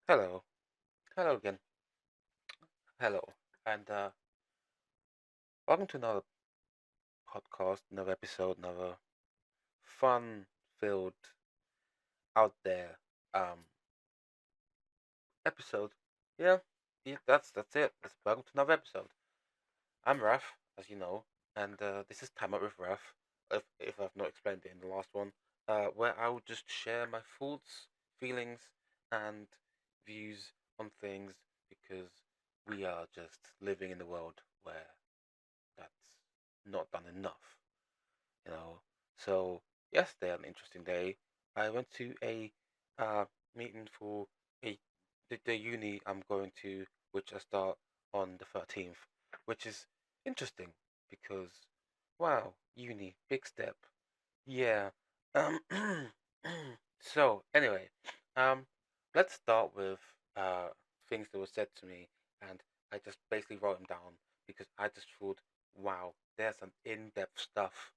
Hello. Hello again. Hello. And welcome to another podcast, another episode, another fun filled out there episode. Yeah, yeah, that's it. Welcome to another episode. I'm Raph, as you know, and this is Time Up with Raph, if I've not explained it in the last one, where I will just share my thoughts, feelings, and views on things because we are just living in a world where that's not done enough, you know. So yesterday, an interesting day, I went to a uh, meeting for a the uni I'm going to, which I start on the 13th, which is interesting because wow, uni, big step, yeah. Um, so anyway, um, let's start with uh things that were said to me, and I just basically wrote them down because I just thought, wow, there's some in-depth stuff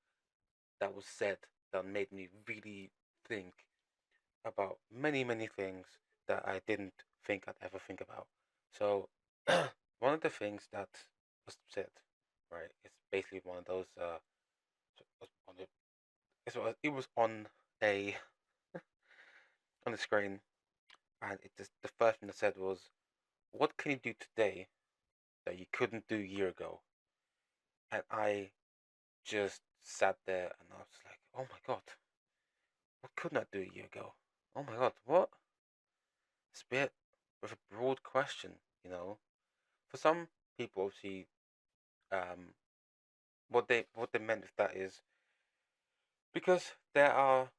that was said that made me really think about many things that I didn't think I'd ever think about. So one of the things that was said, right, it's basically one of those on the, it was a on the screen, and it just the first thing it said was, "What can you do today that you couldn't do a year ago?" And I just sat there and I was like, "Oh my god, what couldn't I do a year ago? Oh my god, what?" It's a bit of a broad question, you know. For some people, obviously, um, what they meant with that is because there are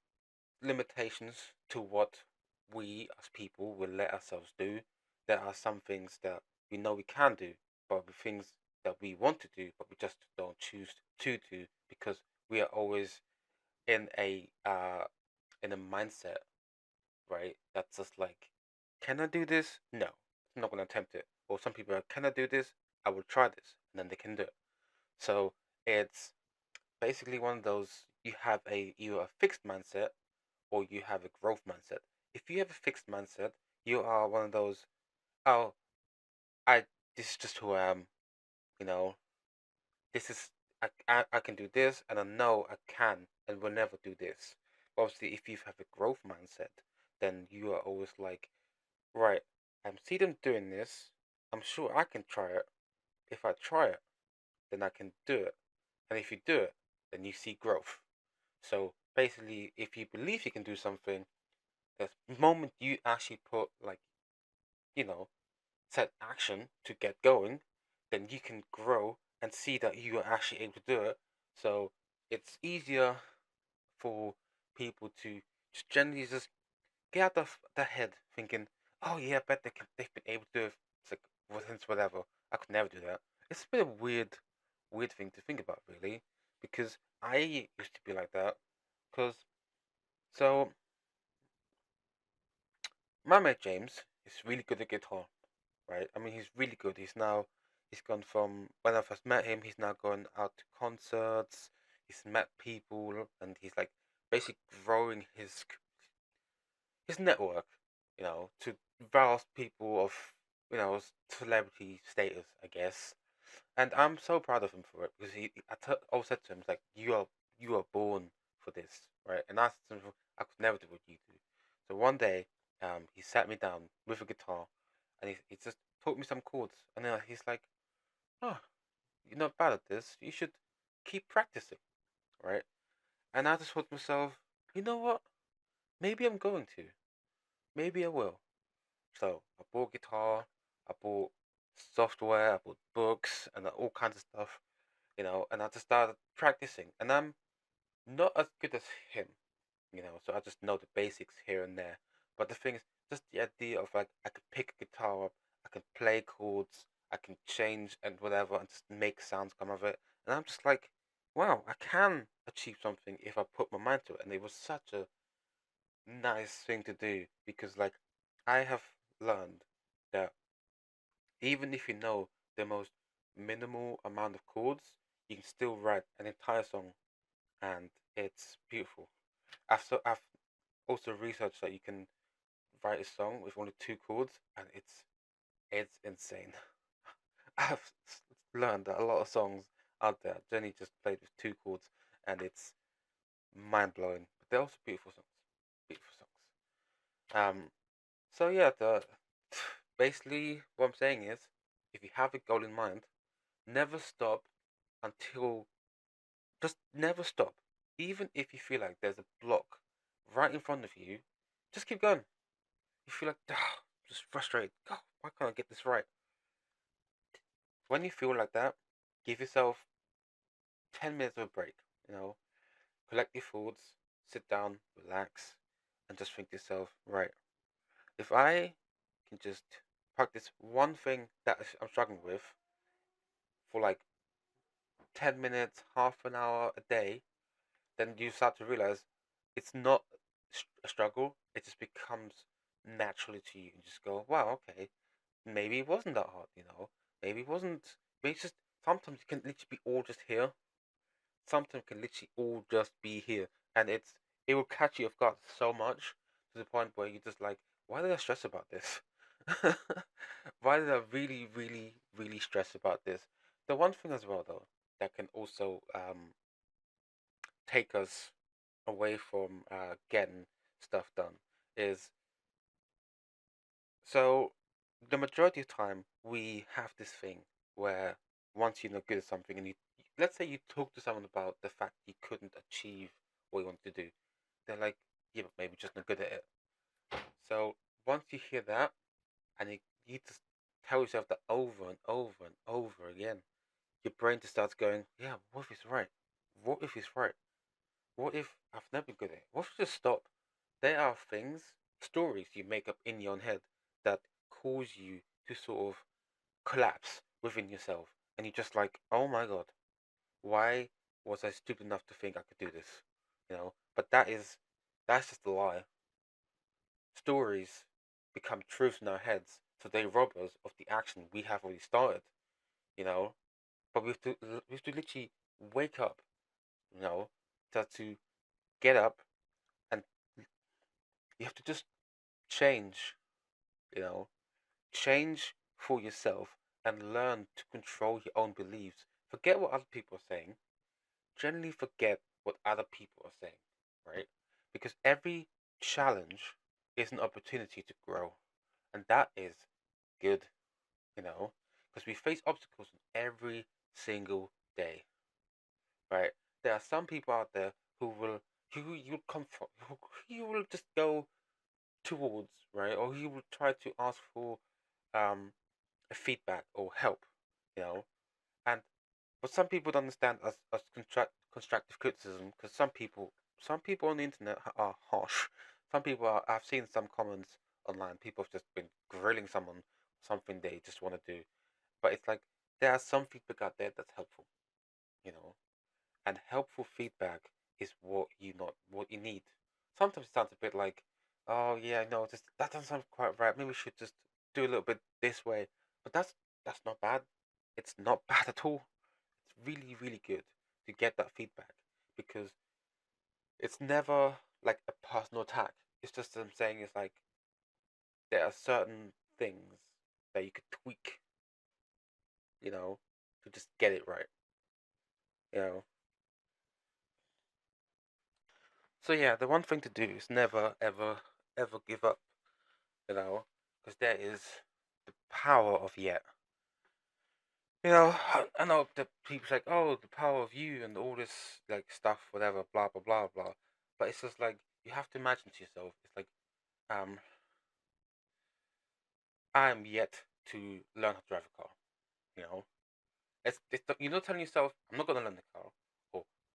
limitations to what we as people will let ourselves do. There are some things that we know we can do, but the things that we want to do, but we just don't choose to do because we are always in a mindset, right? That's just like, can I do this? No, I'm not gonna attempt it. Or some people are, can I do this? I will try this, and then they can do it. So it's basically one of those you have a either a fixed mindset or you have a growth mindset. If you have a fixed mindset, you are one of those, oh, I this is just who I am, you know. This is I can do this, and I know I can and will never do this. Obviously, if you have a growth mindset, then you are always like, right, I see them doing this. I'm sure I can try it. If I try it, then I can do it. And if you do it, then you see growth. So basically, if you believe you can do something, the moment you actually put like, you know, set action to get going, then you can grow and see that you are actually able to do it. So it's easier for people to just generally just get out of their head thinking, oh yeah, I bet they've been able to do it like since whatever. I could never do that. It's a bit of weird thing to think about, really, because I used to be like that. Because so my mate James is really good at guitar, right? I mean, he's really good. He's gone from when I first met him, he's now gone out to concerts. He's met people, and he's like basically growing his network, to vast people of celebrity status, I guess. And I'm so proud of him for it because always said to him, like, you are born for this, right? And that's something I could never do what you do. So one day, he sat me down with a guitar, and he just taught me some chords, and then he's like, "Oh, you're not bad at this. You should keep practicing, right?" And I just thought to myself, you know what? Maybe I'm going to. Maybe I will. So I bought guitar, I bought software, I bought books, and all kinds of stuff, and I just started practicing. And I'm not as good as him, so I just know the basics here and there. But the thing is, just the idea of like I could pick a guitar up, I can play chords, I can change and whatever, and just make sounds come of it. And I'm just like, wow, I can achieve something if I put my mind to it. And it was such a nice thing to do because, like, I have learned that even if you know the most minimal amount of chords, you can still write an entire song, and it's beautiful. I've also researched that you can write a song with only two chords, and it's insane. I've learned that a lot of songs out there Jenny just played with two chords, and it's mind blowing. But they're also beautiful songs. Beautiful songs. So yeah, the basically what I'm saying is, if you have a goal in mind, never stop until just never stop. Even if you feel like there's a block right in front of you, just keep going. You feel like, just frustrated. God, why can't I get this right? When you feel like that, give yourself 10 minutes of a break. You know, collect your thoughts, sit down, relax, and just think to yourself, right, if I can just practice one thing that I'm struggling with for like 10 minutes, half an hour a day, then you start to realize it's not a struggle, it just becomes naturally to you. You just go, wow, okay, maybe it wasn't that hard, you know? Maybe it wasn't, maybe it's just, sometimes it can literally be all just here. Sometimes it can literally all just be here. And it will catch you off guard so much to the point where you're just like, why did I stress about this? Why did I really, really, really stress about this? The one thing as well, though, that can also take us away from getting stuff done is so the majority of time we have this thing where once you're not good at something and you let's say you talk to someone about the fact you couldn't achieve what you want to do, they're like, yeah, but maybe just not good at it. So once you hear that and you just tell yourself that over and over and over again, your brain just starts going, yeah, what if it's right? What if it's right? What if I've never been good at it? What if I just stop? There are things, stories you make up in your own head that cause you to sort of collapse within yourself. And you're just like, oh my god, why was I stupid enough to think I could do this? You know? But that's just a lie. Stories become truths in our heads, so they rob us of the action we have already started, you know? But we have to literally wake up, you know, to get up and you have to just change, you know, change for yourself and learn to control your own beliefs. Forget what other people are saying. Generally forget what other people are saying, right? Because every challenge is an opportunity to grow. And that is good, you know, because we face obstacles every single day, right? There are some people out there who you come from, who you will just go towards, right? Or you will try to ask for um feedback or help, you know. And but some people don't understand as constructive criticism because some people on the internet are harsh. Some people are. I've seen some comments online. People have just been grilling someone something they just want to do, but it's like there are some feedback out there that's helpful, you know. And helpful feedback is what you need. Sometimes it sounds a bit like, oh yeah, no, just that doesn't sound quite right. Maybe we should just do a little bit this way. But that's not bad. It's not bad at all. It's really, really good to get that feedback because it's never like a personal attack. It's just them saying it's like there are certain things that you could tweak, you know, to just get it right, you know. So yeah, the one thing to do is never, ever, ever give up, you know, because there is the power of yet. You know, I know that people's like, oh, the power of you and all this like stuff, whatever, blah blah blah blah. But it's just like you have to imagine to yourself. It's like, um, I am yet to learn how to drive a car. You know, you're not telling yourself, I'm not gonna learn the car,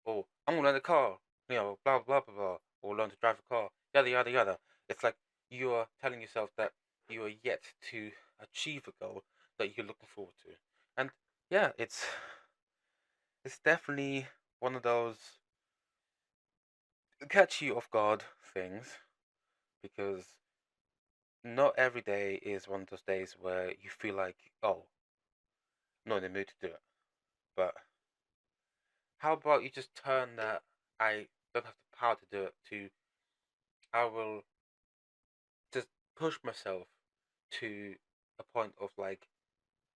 or I'm gonna learn the car. You know, blah blah blah blah, or learn to drive a car, yada yada yada. It's like you are telling yourself that you are yet to achieve a goal that you're looking forward to, and yeah, it's definitely one of those catch you off guard things because not every day is one of those days where you feel like, oh, I'm not in the mood to do it. But how about you just turn that I don't have the power to do it to I will just push myself to a point of like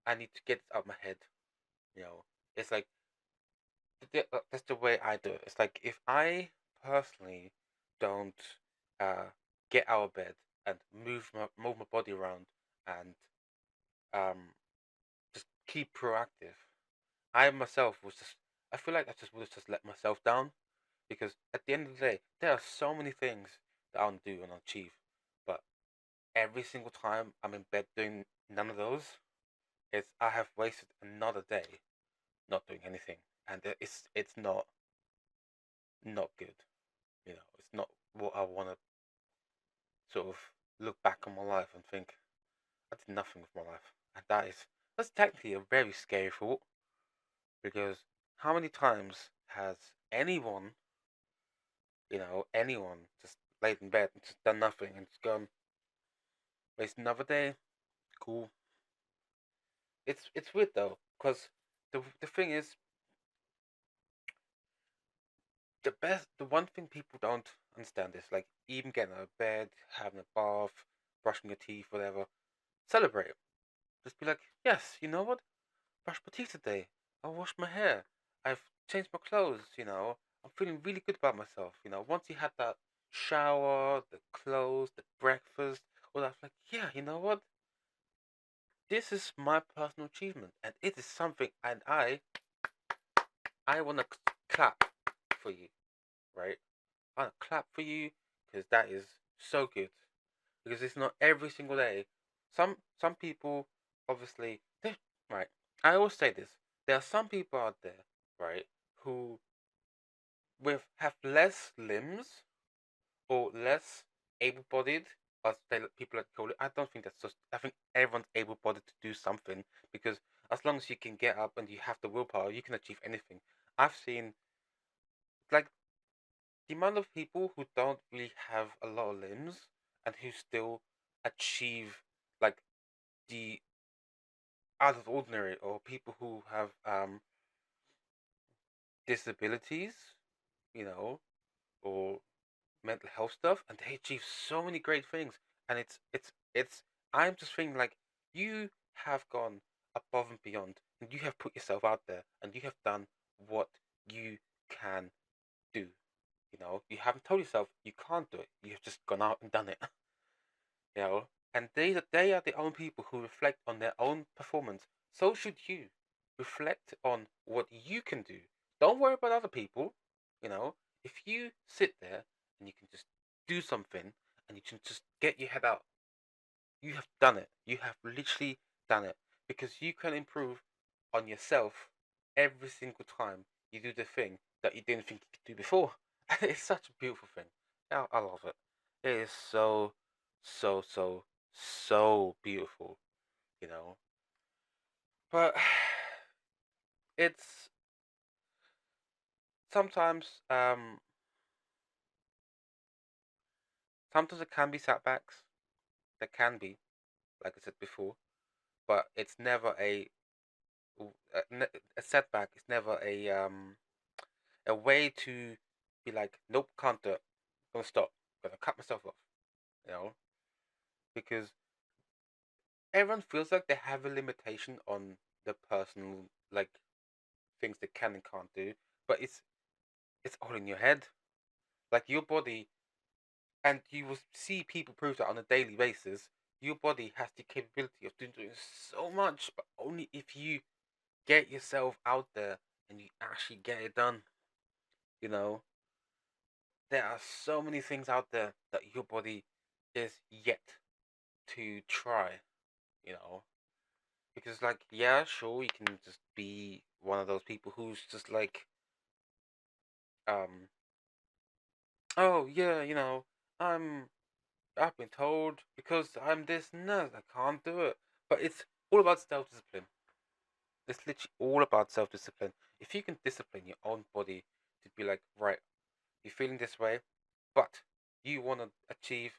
I need to get it out of my head. You know, it's like that's the way I do it. It's like if I personally don't uh, get out of bed and move my body around and um, just keep proactive, I myself was just I feel like I just would have just let myself down because at the end of the day there are so many things that I want to do and achieve, but every single time I'm in bed doing none of those, I have wasted another day not doing anything, and it's not good. You know, it's not what I want to sort of look back on my life and think I did nothing with my life, and that's technically a very scary thought because how many times has anyone, anyone just laid in bed and just done nothing and just gone waste another day? Cool. It's weird though because the thing is the one thing people don't understand is like even getting out of bed, having a bath, brushing your teeth, whatever. Celebrate it. Just be like, yes, you know what? Brush my teeth today. I washed my hair. I've changed my clothes. I'm feeling really good about myself. Once you had that shower, the clothes, the breakfast, all that, like, yeah, you know what? This is my personal achievement, and it is something, and I want to clap for you, right? I want to clap for you because that is so good. Because it's not every single day. Some people, obviously, right. I always say this. There are some people out there, right, who have less limbs or less able-bodied, as people like to call it. I don't think that's just. I think everyone's able-bodied to do something because as long as you can get up and you have the willpower, you can achieve anything. I've seen like the amount of people who don't really have a lot of limbs and who still achieve like the out of ordinary or people who have disabilities, you know, or mental health stuff, and they achieve so many great things. And it's. I'm just thinking like you have gone above and beyond, and you have put yourself out there, and you have done what you can do. You haven't told yourself you can't do it. You've just gone out and done it. you know. And they are the only people who reflect on their own performance. So should you reflect on what you can do. Don't worry about other people. If you sit there and you can just do something and you can just get your head out, you have done it. You have literally done it because you can improve on yourself every single time you do the thing that you didn't think you could do before. And it's such a beautiful thing. I love it. It is so, so, so, so beautiful, you know. But it's sometimes, sometimes it can be setbacks. There can be, like I said before, but it's never a setback. It's never a way to be like, nope, can't do it. I'm gonna stop. I'm gonna cut myself off. You know, because everyone feels like they have a limitation on the personal like things they can and can't do, but it's all in your head. Like your body, and you will see people prove that on a daily basis. Your body has the capability of doing so much, but only if you get yourself out there and you actually get it done. You know, there are so many things out there that your body is yet to try. You know, because like yeah, sure, you can just be one of those people who's just like um oh yeah, I'm I've been told because I'm this nurse, I can't do it. But it's all about self discipline. It's literally all about self discipline. If you can discipline your own body to be like, right, you're feeling this way, but you want to achieve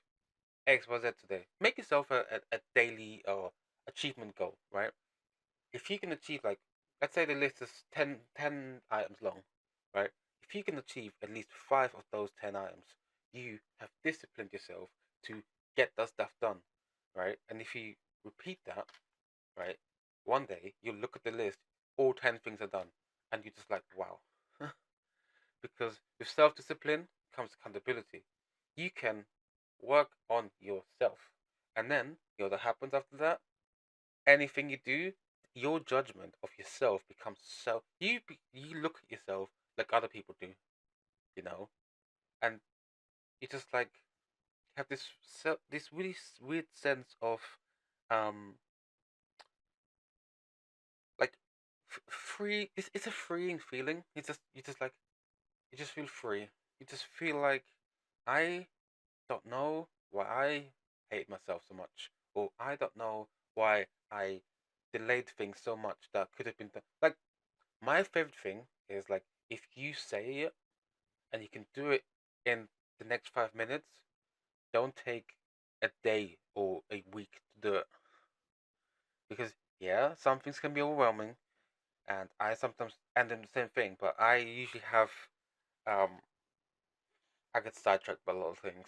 XYZ today, make yourself a daily achievement goal, right? If you can achieve, like, let's say the list is 10 items long, right? If you can achieve at least 5 of those 10 items, you have disciplined yourself to get that stuff done, right? And if you repeat that, right, one day you look at the list, all 10 things are done, and you're just like, wow. Because with self discipline comes accountability. You can work on yourself, and then you know what happens after that. Anything you do, your judgment of yourself becomes self. You look at yourself like other people do, you know, and you just like have this really weird sense of um like free. It's a freeing feeling. You just like you just feel free. You just feel like I don't know why I hate myself so much, or I don't know why I delayed things so much that could have been done. Like my favorite thing is like if you say it and you can do it in the next 5 minutes, don't take a day or a week to do it because yeah, some things can be overwhelming, and I sometimes end in the same thing. But I usually have um I get sidetracked by a lot of things,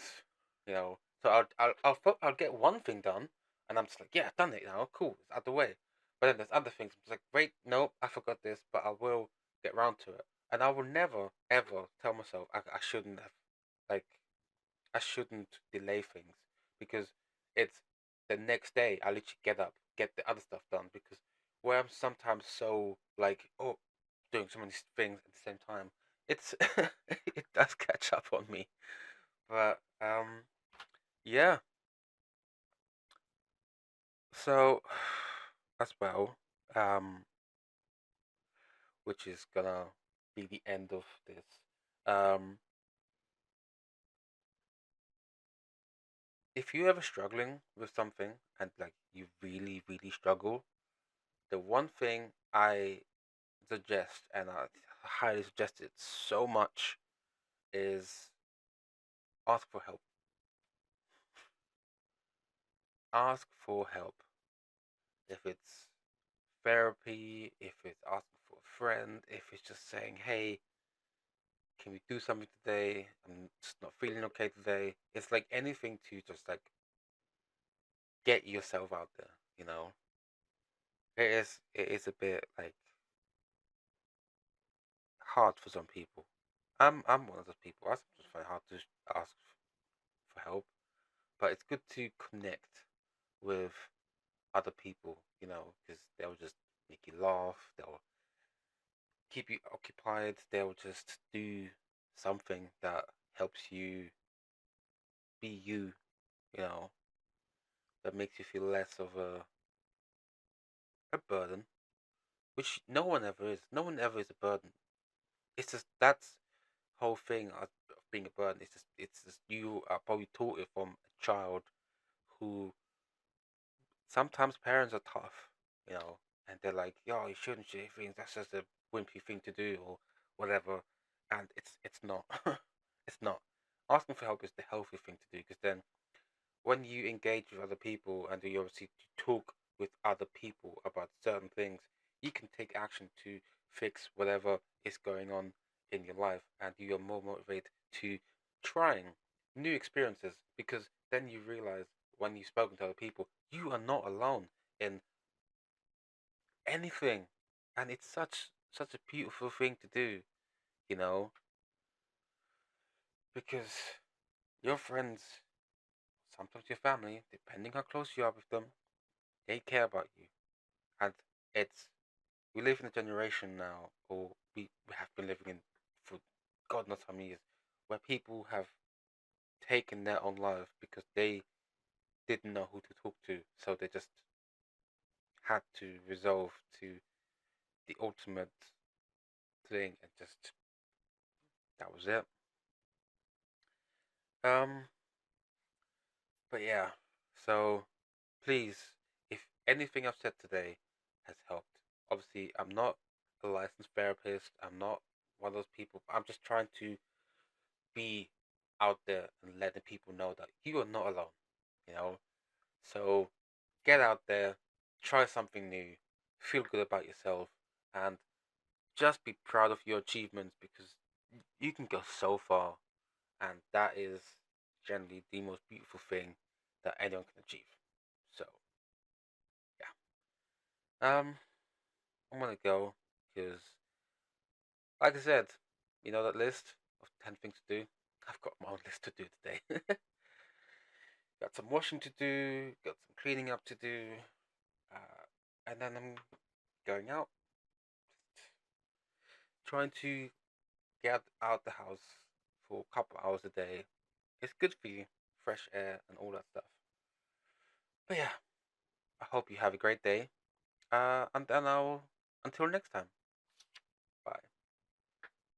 you know. So I'll get one thing done, and I'm just like, yeah, I've done it now, cool, it's out of the way. But then there's other things. I'm just like, wait, nope, I forgot this, but I will get round to it. And I will never ever tell myself I shouldn't have, like, I shouldn't delay things because it's the next day. I literally get up, get the other stuff done because where I'm sometimes so like, oh, doing so many things at the same time, it's it does catch up on me. But yeah. So as well, um, which is gonna be the end of this. Um, if you're ever struggling with something and like you really, really struggle, the one thing I suggest and I highly suggest it so much is ask for help. Ask for help. If it's therapy, if it's asking for a friend, if it's just saying, hey, can we do something today? I'm just not feeling okay today. It's like anything to just like get yourself out there, you know? It is a bit like hard for some people. I'm one of those people. I sometimes find it hard to ask for help, but it's good to connect with other people, you know, because they'll just make you laugh, they'll keep you occupied, they'll just do something that helps you be you, you know, that makes you feel less of a burden, which no one ever is. No one ever is a burden. It's just that's whole thing of being a burden. It's just you are probably taught it from a child who sometimes parents are tough, you know, and they're like, yo, you shouldn't share things. That's just a wimpy thing to do or whatever. And it's not. It's not. Asking for help is the healthy thing to do because then when you engage with other people and you obviously talk with other people about certain things, you can take action to fix whatever is going on in your life, and you are more motivated to trying new experiences because then you realize when you've spoken to other people, you are not alone in anything, and it's such a beautiful thing to do, you know, because your friends, sometimes your family, depending how close you are with them, they care about you. And it's we live in a generation now, or we have been living in for God knows how many years, where people have taken their own life because they didn't know who to talk to, so they just had to resolve to the ultimate thing, and just that was it. Um, but yeah, so please, if anything I've said today has helped, obviously I'm not a licensed therapist. I'm not one of those people. I'm just trying to be out there and letting people know that you are not alone, you know? So get out there, try something new, feel good about yourself, and just be proud of your achievements because you can go so far, and that is generally the most beautiful thing that anyone can achieve. So yeah, I'm gonna go because, like I said, that list of 10 things to do. I've got my own list to do today. Got some washing to do, got some cleaning up to do, and then I'm going out, trying to get out the house for a couple hours a day. It's good for you, fresh air and all that stuff. But yeah, I hope you have a great day. And then until next time.